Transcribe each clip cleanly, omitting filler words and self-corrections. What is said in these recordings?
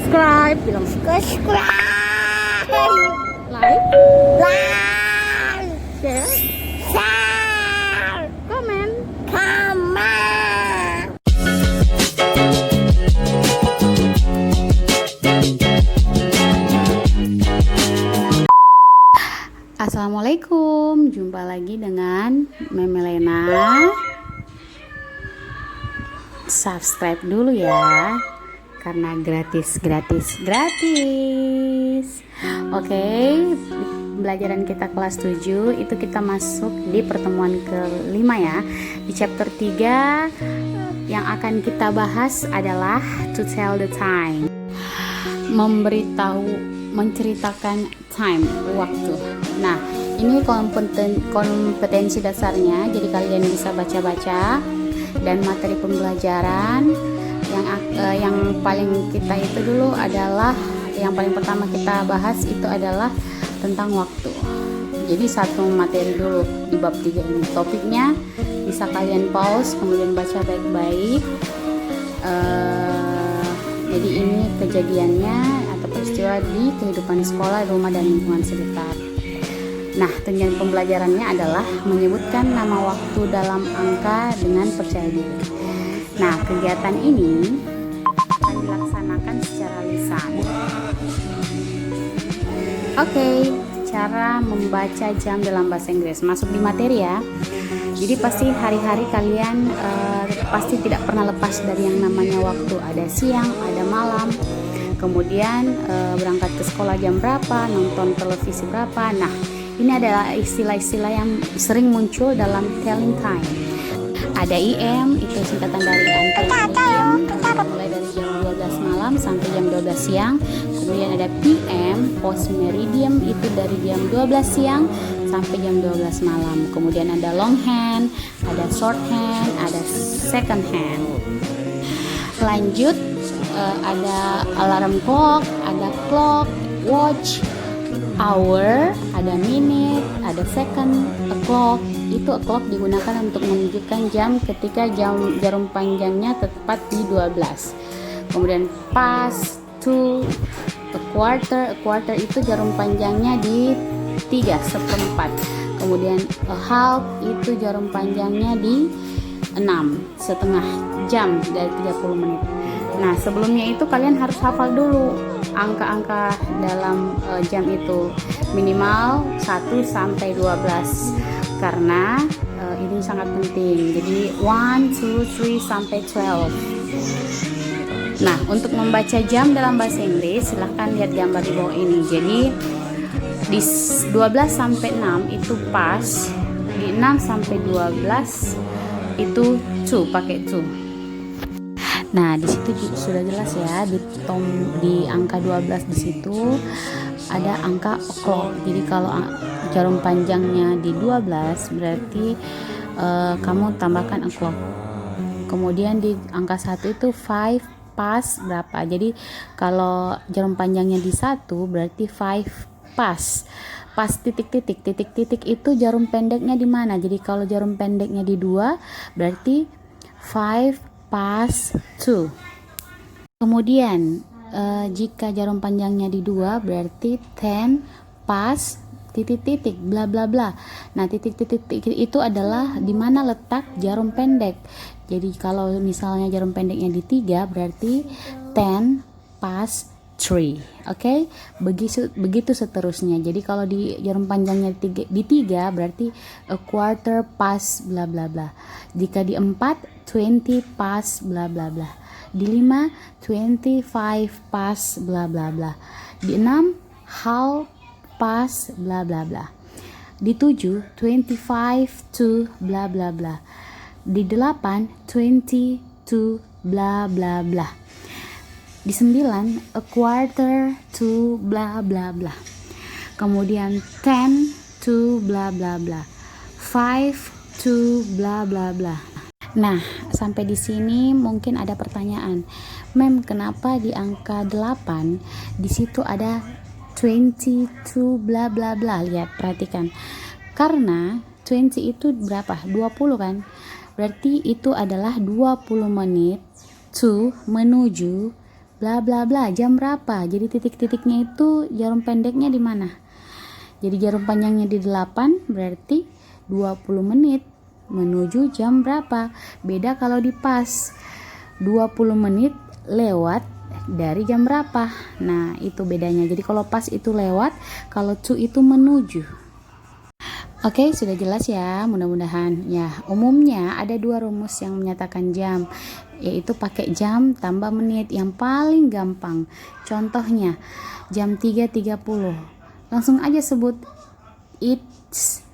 subscribe, bilang subscribe, like, like, share, share, comment. comment. Assalamualaikum, jumpa lagi dengan Memelena. Subscribe dulu ya, karena gratis. Oke, pembelajaran kita kelas 7 itu kita masuk di pertemuan ke-5 ya. Di chapter 3 yang akan kita bahas adalah to tell the time. Menceritakan time, waktu. Nah, ini kompetensi dasarnya, jadi kalian bisa baca-baca. Dan materi pembelajaran yang paling kita itu dulu adalah yang paling pertama kita bahas itu adalah tentang waktu. Jadi satu materi dulu di bab 3 ini. Topiknya bisa kalian pause kemudian baca baik-baik. Jadi ini kejadiannya atau peristiwa di kehidupan sekolah, rumah, dan lingkungan sekitar. Nah, tujuan pembelajarannya adalah menyebutkan nama waktu dalam angka dengan percaya diri. Nah, kegiatan ini akan dilaksanakan secara lisan. Oke, cara membaca jam dalam bahasa Inggris. Masuk di materi ya. Jadi pasti hari-hari kalian pasti tidak pernah lepas dari yang namanya waktu. Ada siang, ada malam. Kemudian berangkat ke sekolah jam berapa, nonton televisi berapa. Nah, ini adalah istilah-istilah yang sering muncul dalam telling time. Ada IM, itu singkatan dari anti-medium, mulai dari jam 12 malam sampai jam 12 siang. Kemudian ada PM, post meridium, itu dari jam 12 siang sampai jam 12 malam. Kemudian ada long hand, ada short hand, ada second hand. Lanjut, ada alarm clock, ada clock, watch, hour, ada minute, ada second, o'clock. Itu o'clock digunakan untuk menunjukkan jam ketika jarum panjangnya tepat di 12. Kemudian past, to, a quarter itu jarum panjangnya di 3/4. Kemudian a half itu jarum panjangnya di 6,5 jam dari 30 menit. Nah, sebelumnya itu kalian harus hafal dulu angka-angka dalam jam itu, minimal 1 sampai 12 karena ini sangat penting. Jadi 1, 2, 3 sampai 12. Nah, untuk membaca jam dalam bahasa Inggris silahkan lihat gambar di bawah ini. Jadi di 12 sampai 6 itu past, di 6 sampai 12 itu to, pakai to. Nah, di situ sudah jelas ya, di angka 12 di situ ada angka o'clock. Jadi kalau jarum panjangnya di 12 berarti kamu tambahkan o'clock. Kemudian di angka 1 itu 5 past berapa. Jadi kalau jarum panjangnya di 1 berarti 5 past. Pas titik-titik itu jarum pendeknya di mana? Jadi kalau jarum pendeknya di 2 berarti 5 past 2. Kemudian jika jarum panjangnya di 2 berarti 10 past titik-titik bla bla bla. Nah, titik-titik itu adalah di mana letak jarum pendek. Jadi kalau misalnya jarum pendeknya di 3 berarti 10 past 3. Oke? Begitu seterusnya. Jadi kalau di jarum panjangnya di 3 berarti a quarter past bla bla bla. Jika di 4 20 past bla bla bla. Di 5 25 past bla bla bla. Di 6 half past bla bla bla. Di 7 25 to bla bla bla. Di 8 20 to bla bla bla. Di 9 a quarter to bla bla bla. Kemudian 10 to bla bla bla. 5 to bla bla bla. Nah, sampai di sini mungkin ada pertanyaan. Mem, kenapa di angka 8 di situ ada 20 to bla bla bla? Lihat, perhatikan. Karena 20 itu berapa? 20 kan? Berarti itu adalah 20 menit to menuju bla bla bla, jam berapa. Jadi titik-titiknya itu jarum pendeknya di mana? Jadi jarum panjangnya di 8, berarti 20 menit menuju jam berapa. Beda kalau di pas, 20 menit lewat dari jam berapa. Nah, itu bedanya. Jadi kalau pas itu lewat, kalau to itu menuju. Oke, sudah jelas ya, mudah-mudahan. Ya, umumnya ada dua rumus yang menyatakan jam, yaitu pakai jam tambah menit yang paling gampang. Contohnya, jam 3.30. Langsung aja sebut it's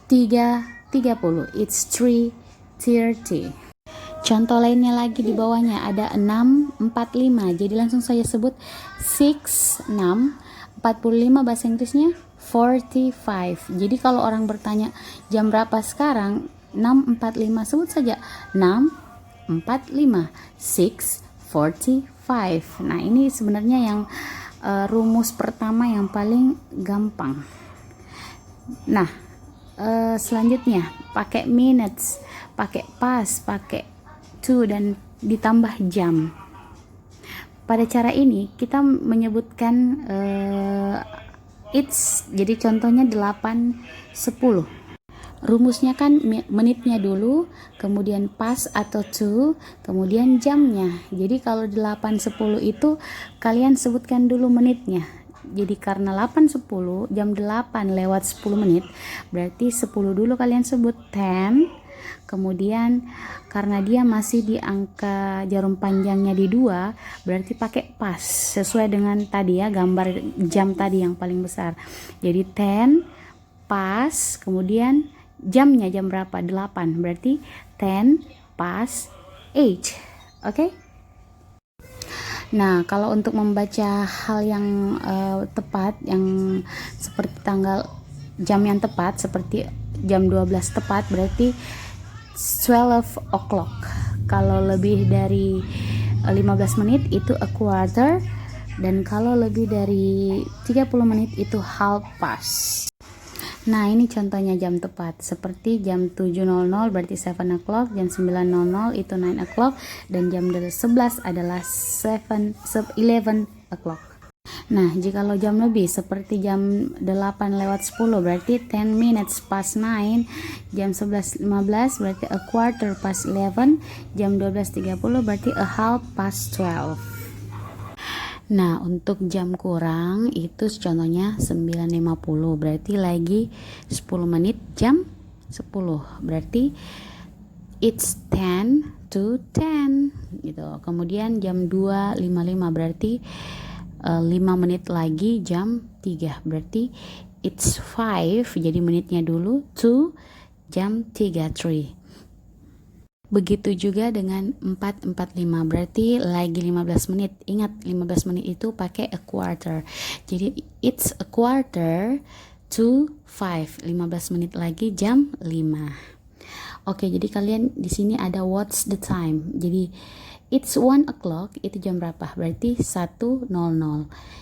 3.30. It's 3:30. Contoh lainnya lagi di bawahnya ada 6.45. Jadi langsung saya sebut 6, 45 bahasa Inggrisnya 45. Jadi kalau orang bertanya jam berapa sekarang, 6.45, sebut saja 6.45, 6:45. Nah, ini sebenarnya yang rumus pertama yang paling gampang. Nah, selanjutnya pakai minutes, pakai past, pakai to, dan ditambah jam. Pada cara ini kita menyebutkan it's, jadi contohnya 8.10. Rumusnya kan menitnya dulu, kemudian pas atau to, kemudian jamnya. Jadi kalau 8.10 itu kalian sebutkan dulu menitnya. Jadi karena 8.10, jam 8 lewat 10 menit, berarti 10 dulu kalian sebut 10. Kemudian karena dia masih di angka jarum panjangnya di 2, berarti pakai pas sesuai dengan tadi ya, gambar jam tadi yang paling besar. Jadi 10 pas, kemudian jamnya jam berapa? 8, berarti 10 pas 8. Oke? Nah, kalau untuk membaca hal yang tepat, yang seperti tanggal jam yang tepat, seperti jam 12 tepat, berarti 12 o'clock. Kalau lebih dari 15 menit itu a quarter, dan kalau lebih dari 30 menit itu half past. Nah, ini contohnya jam tepat. Seperti jam 7.00 berarti 7 o'clock, jam 9.00 itu 9 o'clock, dan jam 11 adalah 11 o'clock. Nah, jikalau jam lebih seperti jam 8 lewat 10 berarti 10 minutes past 9, jam 11.15 berarti a quarter past 11, jam 12.30 berarti a half past 12. Nah, untuk jam kurang itu contohnya 9.50, berarti lagi 10 menit jam 10, berarti it's 10 to 10 gitu. Kemudian jam 2.55 berarti 5 menit lagi jam 3, berarti it's 5, jadi menitnya dulu, to jam 3, 3. Begitu juga dengan 4.45, berarti lagi 15 menit. Ingat, 15 menit itu pakai a quarter. Jadi it's a quarter to 5, 15 menit lagi jam 5. Oke, jadi kalian di sini ada what's the time. Jadi it's 1 o'clock, itu jam berapa? Berarti 1.00.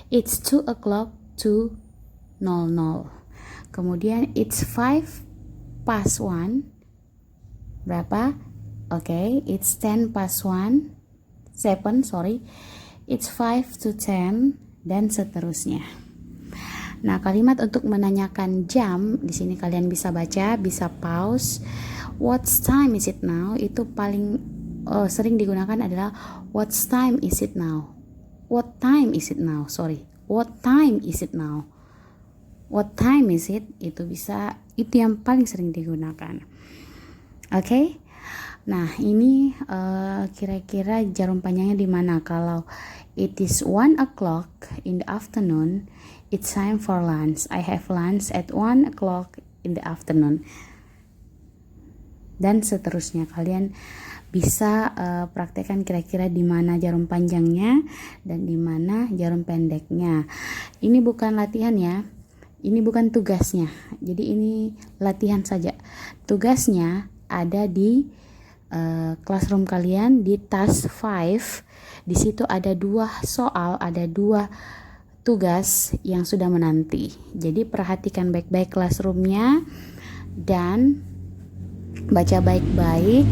It's 2 o'clock, 2.00. Kemudian it's 5 past 1. Berapa? Oke, it's 10 past 1. 7, sorry. It's 5 to 10 dan seterusnya. Nah, kalimat untuk menanyakan jam di sini kalian bisa baca, bisa pause. What time is it now? Itu paling sering digunakan adalah what time is it now? What time is it now? Sorry. What time is it now? What time is it? Itu bisa, itu yang paling sering digunakan. Oke? Nah, ini kira-kira jarum panjangnya di mana? Kalau it is 1 o'clock in the afternoon, it's time for lunch. I have lunch at 1 o'clock in the afternoon. Dan seterusnya, kalian bisa praktekkan kira-kira di mana jarum panjangnya dan di mana jarum pendeknya. Ini bukan latihan ya. Ini bukan tugasnya. Jadi ini latihan saja. Tugasnya ada di classroom kalian di task 5. Di situ ada 2 soal, ada 2 tugas yang sudah menanti. Jadi perhatikan baik-baik classroomnya dan baca baik-baik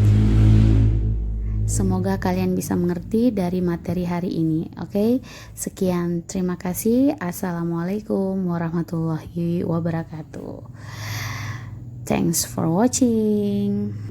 Semoga kalian bisa mengerti dari materi hari ini. Oke, sekian, terima kasih. Assalamualaikum warahmatullahi wabarakatuh. Thanks for watching.